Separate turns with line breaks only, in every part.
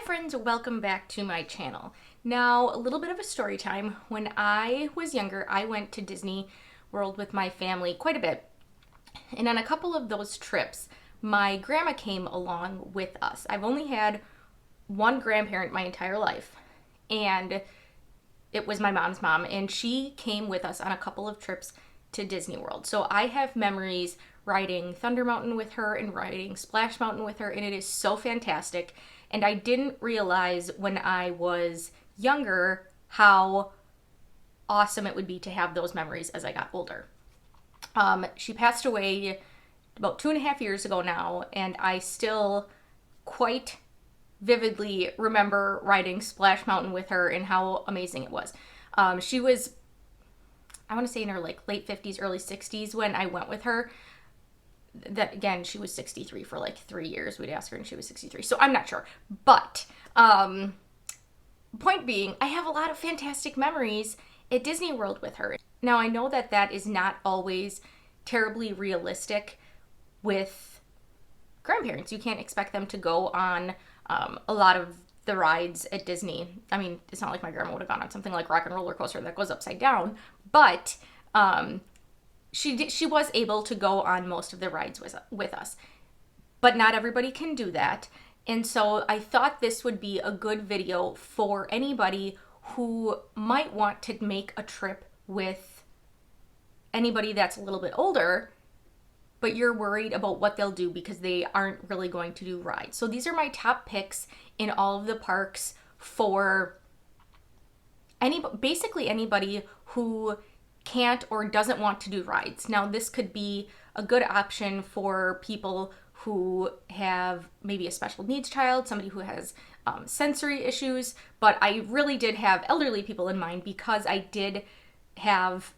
friends, welcome back to my channel. Now, a little bit of a story time. When I was younger, I went to Disney World with my family quite a bit. And on a couple of those trips, my grandma came along with us. I've only had one grandparent my entire life, and it was my mom's mom, and she came with us on a couple of trips to Disney World. So I have memories riding Thunder Mountain with her and riding Splash Mountain with her, and it is so fantastic. And I didn't realize when I was younger how awesome it would be to have those memories as I got older. She passed away about 2.5 years ago now, and I still quite vividly remember riding Splash Mountain with her and how amazing it was. She was, I want to say in her like late 50s, early 60s when I went with her. That again, she was 63 for like 3 years. We'd ask her and she was 63. So I'm not sure. But point being, I have a lot of fantastic memories at Disney World with her. Now I know that that is not always terribly realistic with grandparents. You can't expect them to go on a lot of the rides at Disney. I mean, it's not like my grandma would have gone on something like Rock and Roller Coaster that goes upside down, but she was able to go on most of the rides with us. But not everybody can do that. And so I thought this would be a good video for anybody who might want to make a trip with anybody that's a little bit older, but you're worried about what they'll do because they aren't really going to do rides. So these are my top picks in all of the parks for basically anybody who can't or doesn't want to do rides. Now this could be a good option for people who have maybe a special needs child, somebody who has sensory issues, but I really did have elderly people in mind because I did have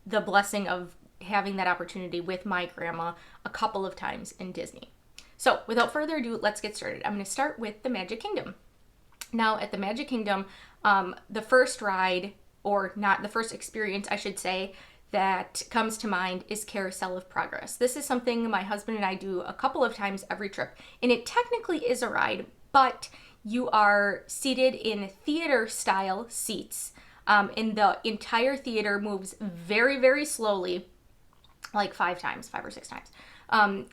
the blessing of having that opportunity with my grandma a couple of times in Disney. So without further ado, let's get started. I'm going to start with the Magic Kingdom. Now at the Magic Kingdom, the first ride, or not the first experience, I should say, that comes to mind is Carousel of Progress. This is something my husband and I do a couple of times every trip, and it technically is a ride, but you are seated in theater-style seats, and the entire theater moves very, very slowly, like 5 or 6 times. And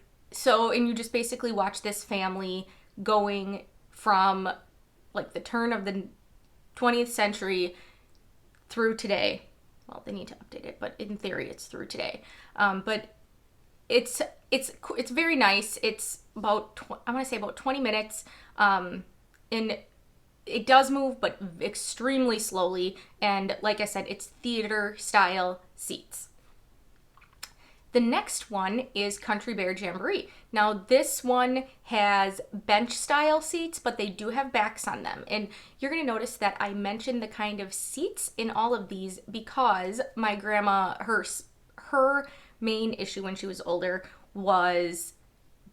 you just basically watch this family going from like the turn of the 20th century through today. Well, they need to update it, but in theory it's through today. But it's very nice. It's about, I want to say about 20 minutes. And it does move, but extremely slowly. And like I said, it's theater style seats. The next one is Country Bear Jamboree. Now this one has bench style seats, but they do have backs on them. And you're gonna notice that I mentioned the kind of seats in all of these because my grandma, her main issue when she was older was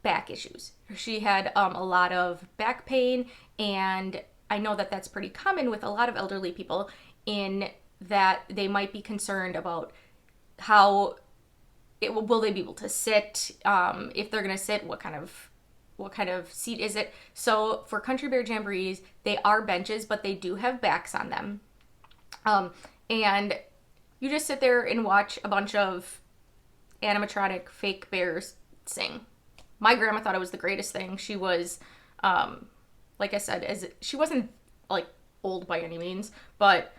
back issues. She had a lot of back pain, and I know that that's pretty common with a lot of elderly people in that they might be concerned about how will they be able to sit? If they're gonna sit, what kind of seat is it? So for Country Bear Jamborees, they are benches, but they do have backs on them. And you just sit there and watch a bunch of animatronic fake bears sing. My grandma thought it was the greatest thing. She was, like I said, she wasn't like old by any means, but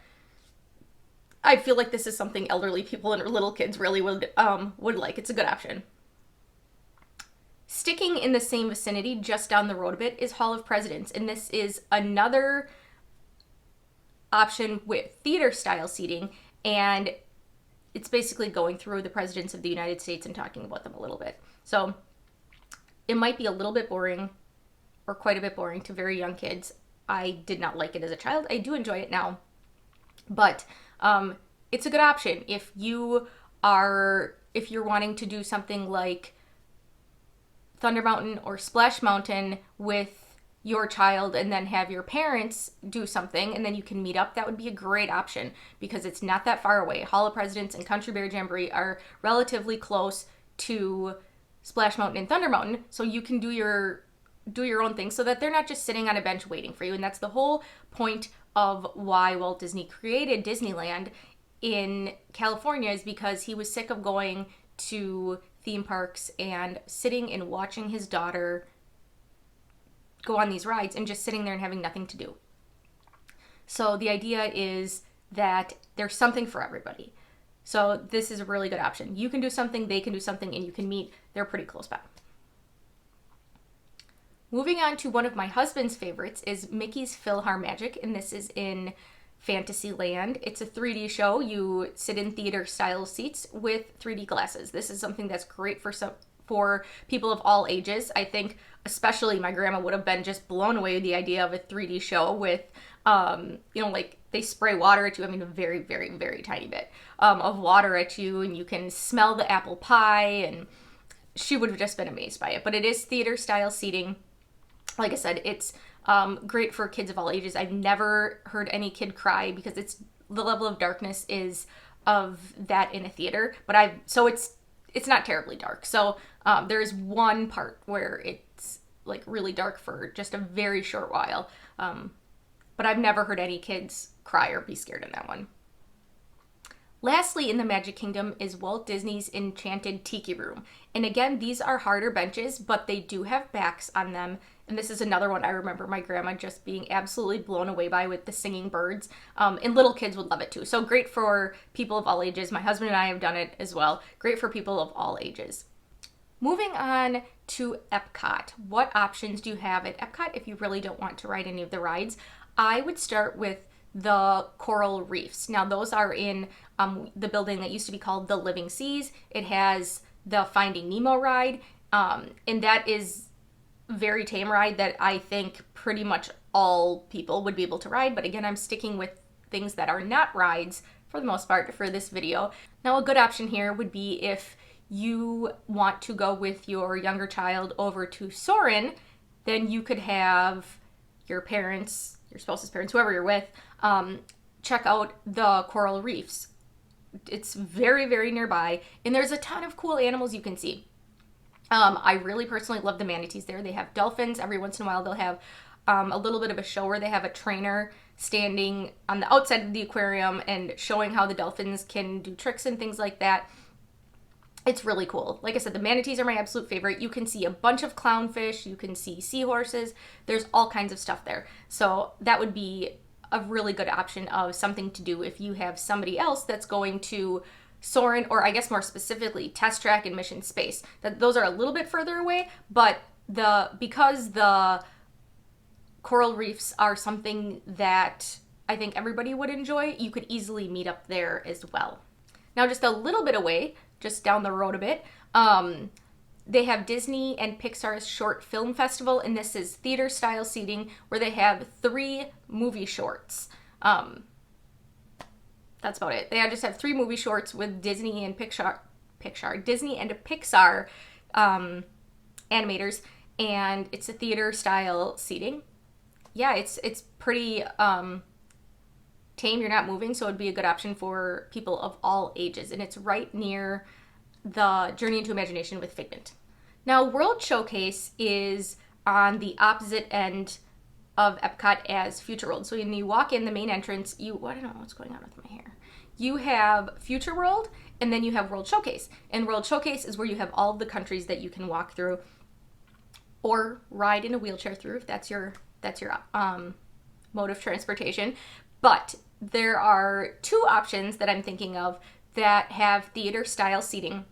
I feel like this is something elderly people and little kids really would like. It's a good option. Sticking in the same vicinity, just down the road a bit, is Hall of Presidents, and this is another option with theater-style seating, and it's basically going through the presidents of the United States and talking about them a little bit. So it might be a little bit boring, or quite a bit boring to very young kids. I did not like it as a child. I do enjoy it now, but it's a good option if you're wanting to do something like Thunder Mountain or Splash Mountain with your child and then have your parents do something and then you can meet up. That would be a great option because it's not that far away. Hall of Presidents and Country Bear Jamboree are relatively close to Splash Mountain and Thunder Mountain, so you can do your do your own thing so that they're not just sitting on a bench waiting for you. And that's the whole point of why Walt Disney created Disneyland in California, is because he was sick of going to theme parks and sitting and watching his daughter go on these rides and just sitting there and having nothing to do. So the idea is that there's something for everybody. So this is a really good option. You can do something, they can do something, and you can meet. They're pretty close by. Moving on to one of my husband's favorites is Mickey's Philharmonic, and this is in Fantasyland. It's a 3D show. You sit in theater style seats with 3D glasses. This is something that's great for people of all ages. I think especially my grandma would have been just blown away with the idea of a 3D show with, like they spray water at you. I mean, a very, very, very tiny bit of water at you, and you can smell the apple pie, and she would have just been amazed by it. But it is theater style seating. Like I said, it's great for kids of all ages. I've never heard any kid cry because the level of darkness is of that in a theater. But it's not terribly dark. So there's one part where it's like really dark for just a very short while. But I've never heard any kids cry or be scared in that one. Lastly, in the Magic Kingdom is Walt Disney's Enchanted Tiki Room. And again, these are harder benches, but they do have backs on them. And this is another one I remember my grandma just being absolutely blown away by with the singing birds. And little kids would love it too. So great for people of all ages. My husband and I have done it as well. Great for people of all ages. Moving on to Epcot. What options do you have at Epcot if you really don't want to ride any of the rides? I would start with the coral reefs. Now those are in the building that used to be called the Living Seas. It has the Finding Nemo ride, and that is a very tame ride that I think pretty much all people would be able to ride. But again, I'm sticking with things that are not rides for the most part for this video. Now a good option here would be if you want to go with your younger child over to Soarin', then you could have your parents, your spouse's parents, whoever you're with, check out the coral reefs. It's very, very nearby, and there's a ton of cool animals you can see. I really personally love the manatees there. They have dolphins. Every once in a while they'll have a little bit of a show where they have a trainer standing on the outside of the aquarium and showing how the dolphins can do tricks and things like that. It's really cool. Like I said, the manatees are my absolute favorite. You can see a bunch of clownfish. You can see seahorses. There's all kinds of stuff there. So that would be a really good option of something to do if you have somebody else that's going to Soarin', or I guess more specifically Test Track and Mission Space. Those are a little bit further away, but because the coral reefs are something that I think everybody would enjoy, you could easily meet up there as well. Now just a little bit away, just down the road a bit, they have Disney and Pixar's Short Film Festival, and this is theater style seating where they have 3 movie shorts. That's about it. They just have 3 movie shorts with Disney and Pixar animators, and it's a theater style seating. Yeah, it's pretty tame. You're not moving, so it'd be a good option for people of all ages, and it's right near the Journey into Imagination with Figment. Now, World Showcase is on the opposite end of Epcot as Future World. So when you walk in the main entrance, I don't know what's going on with my hair. You have Future World, and then you have World Showcase. And World Showcase is where you have all of the countries that you can walk through or ride in a wheelchair through, if that's your mode of transportation. But there are 2 options that I'm thinking of that have theater style seating.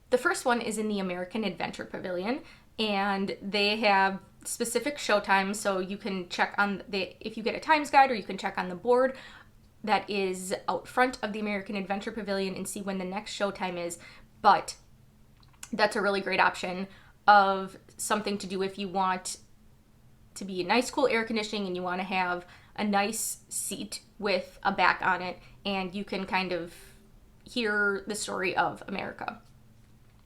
The first one is in the American Adventure Pavilion, and they have specific show times, so you can check on if you get a times guide, or you can check on the board that is out front of the American Adventure Pavilion and see when the next show time is. But that's a really great option of something to do if you want to be a nice, cool air conditioning and you want to have a nice seat with a back on it, and you can kind of hear the story of America.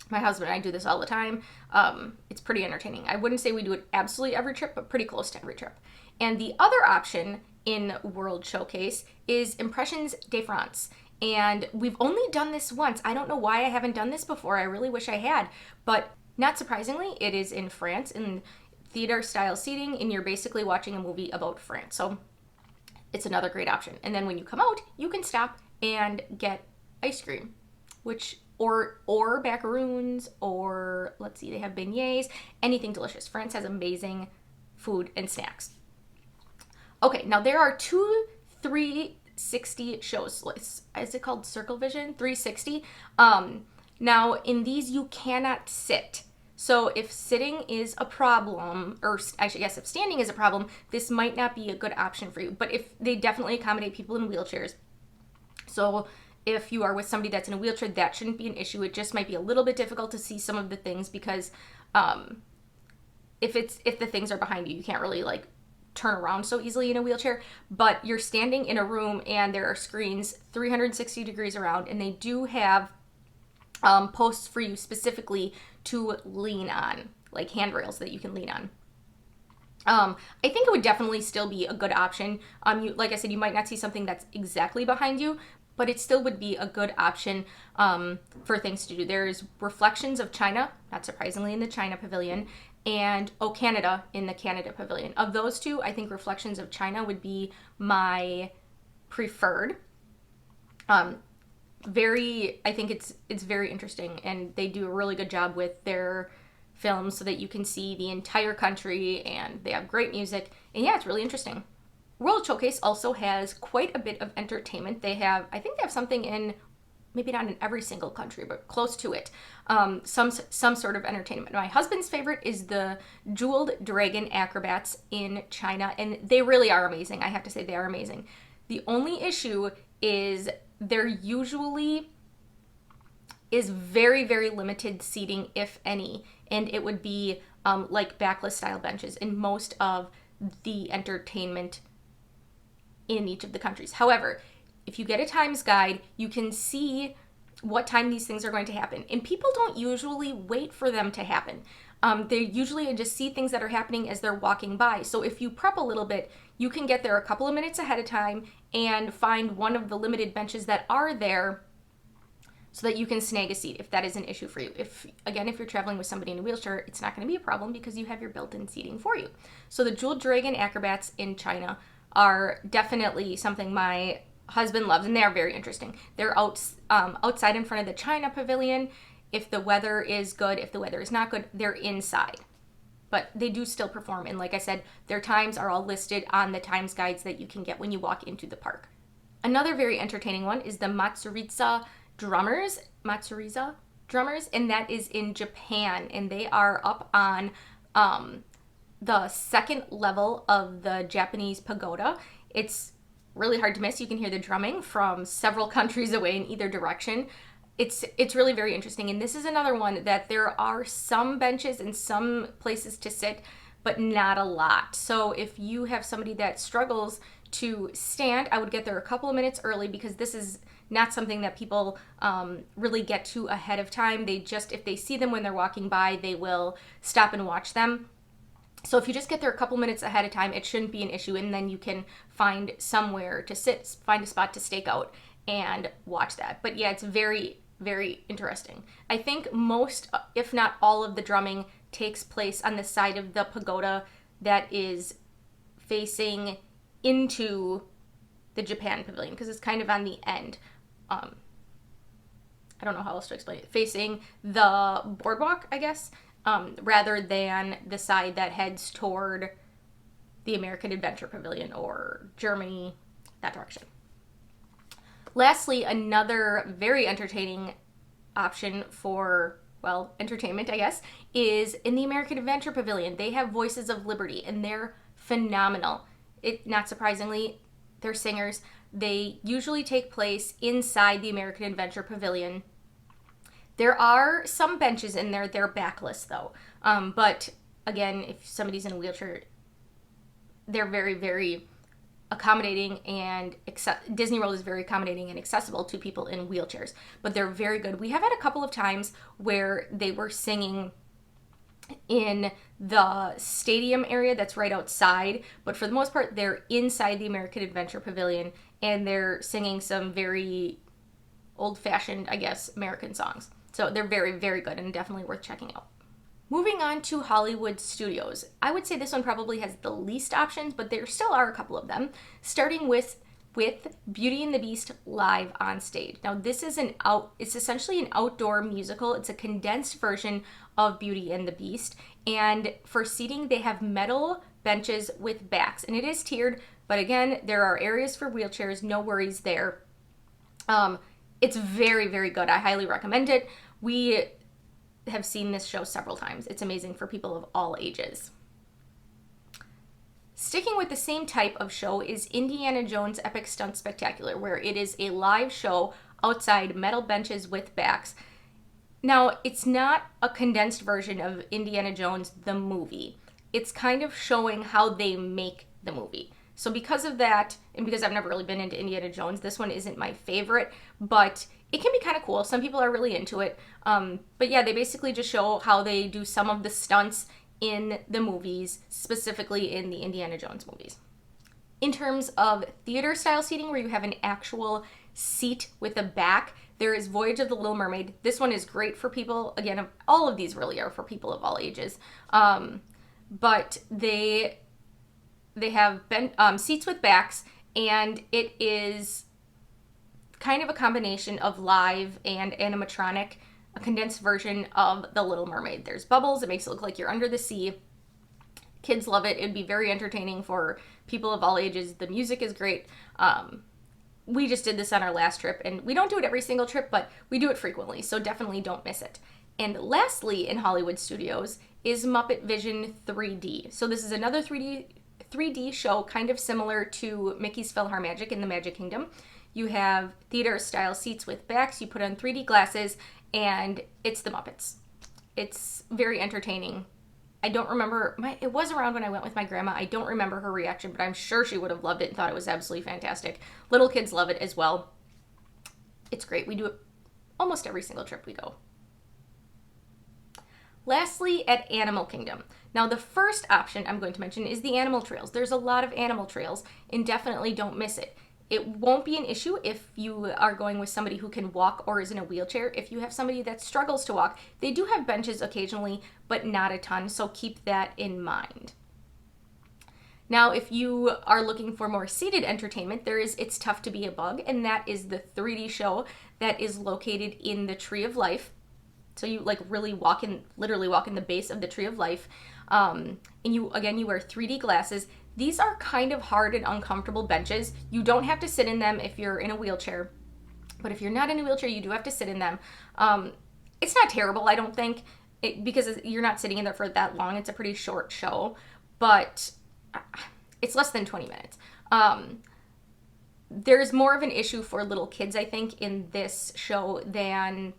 My husband and I do this all the time. It's pretty entertaining. I wouldn't say we do it absolutely every trip, but pretty close to every trip. And the other option in World Showcase is Impressions de France. And we've only done this once. I don't know why I haven't done this before. I really wish I had. But not surprisingly, it is in France, in theater style seating, and you're basically watching a movie about France. So it's another great option. And then when you come out, you can stop and get ice cream, which or macaroons, or let's see, they have beignets, anything delicious. France has amazing food and snacks. Okay, now there are two 360 shows. Is it called Circle Vision 360? Now in these you cannot sit. So if sitting is a problem, or actually yes, if standing is a problem, this might not be a good option for you. But if they definitely accommodate people in wheelchairs. So if you are with somebody that's in a wheelchair, that shouldn't be an issue. It just might be a little bit difficult to see some of the things because if the things are behind you, you can't really like turn around so easily in a wheelchair. But you're standing in a room and there are screens 360 degrees around, and they do have posts for you specifically to lean on, like handrails that you can lean on. I think it would definitely still be a good option. Like I said, you might not see something that's exactly behind you, but it still would be a good option for things to do. There's Reflections of China, not surprisingly, in the China Pavilion, and Oh Canada in the Canada Pavilion. Of those two, I think Reflections of China would be my preferred. I think it's very interesting, and they do a really good job with their films so that you can see the entire country, and they have great music, and yeah, it's really interesting. World Showcase also has quite a bit of entertainment. I think they have something in, maybe not in every single country, but close to it. Some sort of entertainment. My husband's favorite is the Jeweled Dragon Acrobats in China, and they really are amazing. I have to say they are amazing. The only issue is there usually is very, very limited seating, if any, and it would be like backless style benches in most of the entertainment in each of the countries. However, if you get a times guide, you can see what time these things are going to happen. And people don't usually wait for them to happen. They usually just see things that are happening as they're walking by. So if you prep a little bit, you can get there a couple of minutes ahead of time and find one of the limited benches that are there so that you can snag a seat if that is an issue for you. If you're traveling with somebody in a wheelchair, it's not going to be a problem because you have your built-in seating for you. So the Jeweled Dragon Acrobats in China are definitely something my husband loves, and they are very interesting. They're outside in front of the China Pavilion. If the weather is good, if the weather is not good, they're inside. But they do still perform, and like I said, their times are all listed on the times guides that you can get when you walk into the park. Another very entertaining one is the Matsuri Itza drummers, and that is in Japan, and they are up on the second level of the Japanese pagoda. It's really hard to miss. You can hear the drumming from several countries away in either direction. It's really very interesting, and this is another one that there are some benches and some places to sit, but not a lot. So if you have somebody that struggles to stand, I would get there a couple of minutes early, because this is not something that people really get to ahead of time. If they see them when they're walking by, they will stop and watch them. So if you just get there a couple minutes ahead of time, it shouldn't be an issue, and then you can find somewhere to sit, find a spot to stake out and watch that. But yeah, it's very, very interesting. I think most, if not all, of the drumming takes place on the side of the pagoda that is facing into the Japan Pavilion, because it's kind of on the end. I don't know how else to explain it. Facing the boardwalk, I guess. Rather than the side that heads toward the American Adventure Pavilion or Germany, that direction. Lastly, another very entertaining option for, entertainment, I guess, is in the American Adventure Pavilion. They have Voices of Liberty, and they're phenomenal. Not surprisingly, they're singers. They usually take place inside the American Adventure Pavilion. There are some benches in there. They're backless, though. But again, if somebody's in a wheelchair, they're very, very accommodating, and Disney World is very accommodating and accessible to people in wheelchairs. But they're very good. We have had a couple of times where they were singing in the stadium area that's right outside, but for the most part, they're inside the American Adventure Pavilion, and they're singing some very old-fashioned, I guess, American songs. So they're very, very good and definitely worth checking out. Moving on to Hollywood Studios. I would say this one probably has the least options, but there still are a couple of them, starting with Beauty and the Beast live on stage. Now this is it's essentially an outdoor musical. It's a condensed version of Beauty and the Beast, and for seating they have metal benches with backs, and it is tiered, but again, there are areas for wheelchairs, no worries there. It's very, very good. I highly recommend it. We have seen this show several times. It's amazing for people of all ages. Sticking with the same type of show is Indiana Jones Epic Stunt Spectacular, where it is a live show outside, metal benches with backs. Now, it's not a condensed version of Indiana Jones the movie. It's kind of showing how they make the movie. So because of that, and because I've never really been into Indiana Jones, this one isn't my favorite, but it can be kind of cool. Some people are really into it. But yeah, they basically just show how they do some of the stunts in the movies, specifically in the Indiana Jones movies. In terms of theater style seating, where you have an actual seat with a back, there is Voyage of the Little Mermaid. This one is great for people, again, all of these really are for people of all ages. But they have seats with backs, and it is kind of a combination of live and animatronic, a condensed version of The Little Mermaid. There's bubbles, it makes it look like you're under the sea. Kids love it. It'd be very entertaining for people of all ages. The music is great. We just did this on our last trip, and we don't do it every single trip, but we do it frequently, so definitely don't miss it. And lastly, in Hollywood Studios is Muppet Vision 3D. So this is another 3D show, kind of similar to Mickey's PhilharMagic in the Magic Kingdom. You have theater-style seats with backs, you put on 3D glasses, and it's the Muppets. It's very entertaining. I don't remember, it was around when I went with my grandma. I don't remember her reaction, but I'm sure she would have loved it and thought it was absolutely fantastic. Little kids love it as well. It's great. We do it almost every single trip we go. Lastly, at Animal Kingdom. Now, the first option I'm going to mention is the animal trails. There's a lot of animal trails, and definitely don't miss it. It won't be an issue if you are going with somebody who can walk or is in a wheelchair. If you have somebody that struggles to walk, they do have benches occasionally, but not a ton, so keep that in mind. Now, if you are looking for more seated entertainment, there is It's Tough to Be a Bug, and that is the 3D show that is located in the Tree of Life. So you literally walk in the base of the Tree of Life. And you wear 3D glasses. These are kind of hard and uncomfortable benches. You don't have to sit in them if you're in a wheelchair. But if you're not in a wheelchair, you do have to sit in them. It's not terrible, I don't think, because you're not sitting in there for that long. It's a pretty short show, but it's less than 20 minutes. There's more of an issue for little kids, I think, in this show than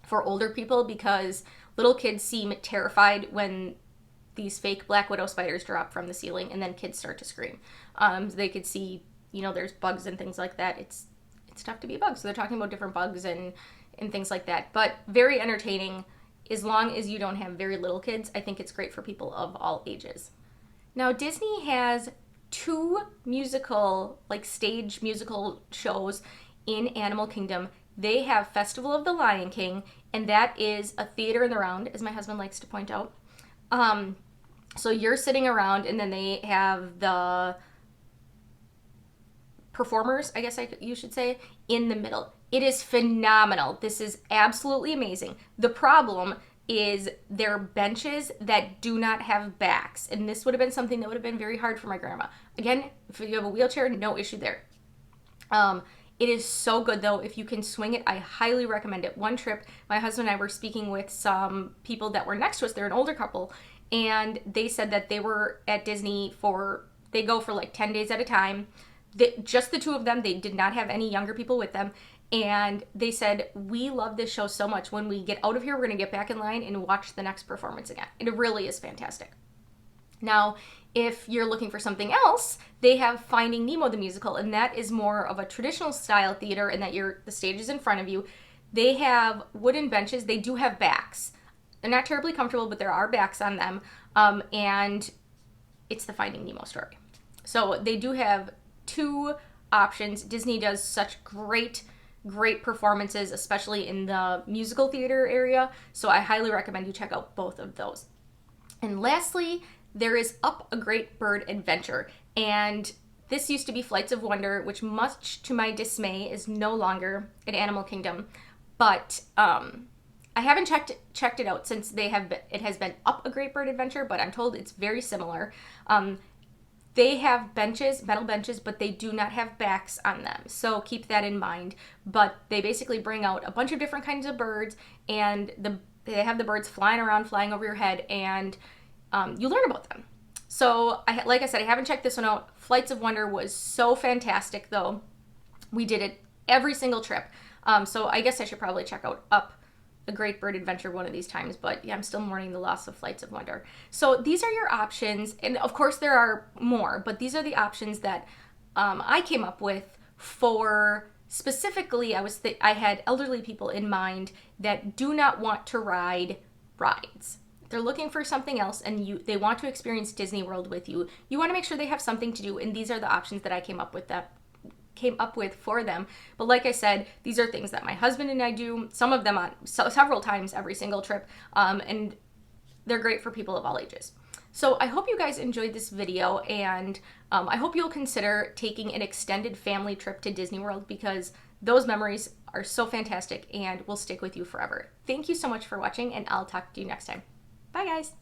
for older people, because little kids seem terrified when these fake black widow spiders drop from the ceiling, and then kids start to scream. They could see, there's bugs and things like that. It's tough to be a bug. So they're talking about different bugs and things like that. But very entertaining. As long as you don't have very little kids, I think it's great for people of all ages. Now, Disney has 2 stage musical shows in Animal Kingdom. They have Festival of the Lion King, and that is a theater in the round, as my husband likes to point out. So you're sitting around, and then they have the performers, I guess you should say, in the middle. It is phenomenal. This is absolutely amazing. The problem is there are benches that do not have backs, and this would have been something that would have been very hard for my grandma. Again, if you have a wheelchair, no issue there. It is so good, though. If you can swing it, I highly recommend it. One trip, my husband and I were speaking with some people that were next to us. They're an older couple, and they said that they were at Disney they go for 10 days at a time. Just the 2 of them. They did not have any younger people with them. And they said, we love this show so much. When we get out of here, we're going to get back in line and watch the next performance again. It really is fantastic. Now, if you're looking for something else, they have Finding Nemo the musical, and that is more of a traditional style theater in that the stage is in front of you. They have wooden benches. They do have backs. They're not terribly comfortable, but there are backs on them, and it's the Finding Nemo story. So they do have 2 options. Disney does such great great performances, especially in the musical theater area. So I highly recommend you check out both of those. And lastly, there is Up a Great Bird Adventure. And this used to be Flights of Wonder, which much to my dismay is no longer at Animal Kingdom. But I haven't checked it out since it has been Up a Great Bird Adventure, but I'm told it's very similar. They have benches, metal benches, but they do not have backs on them. So keep that in mind. But they basically bring out a bunch of different kinds of birds, and they have the birds flying around, flying over your head, and you learn about them. So, like I said, I haven't checked this one out. Flights of Wonder was so fantastic, though. We did it every single trip. So I guess I should probably check out Up a Great Bird Adventure one of these times, but yeah, I'm still mourning the loss of Flights of Wonder. So these are your options, and of course there are more, but these are the options that I came up with for specifically, I had elderly people in mind that do not want to ride rides. They're looking for something else, and they want to experience Disney World with you. You want to make sure they have something to do, and these are the options that I came up with for them. But like I said, these are things that my husband and I do, some of them on several times every single trip, and they're great for people of all ages. So I hope you guys enjoyed this video, and I hope you'll consider taking an extended family trip to Disney World, because those memories are so fantastic and will stick with you forever. Thank you so much for watching, and I'll talk to you next time. Bye guys!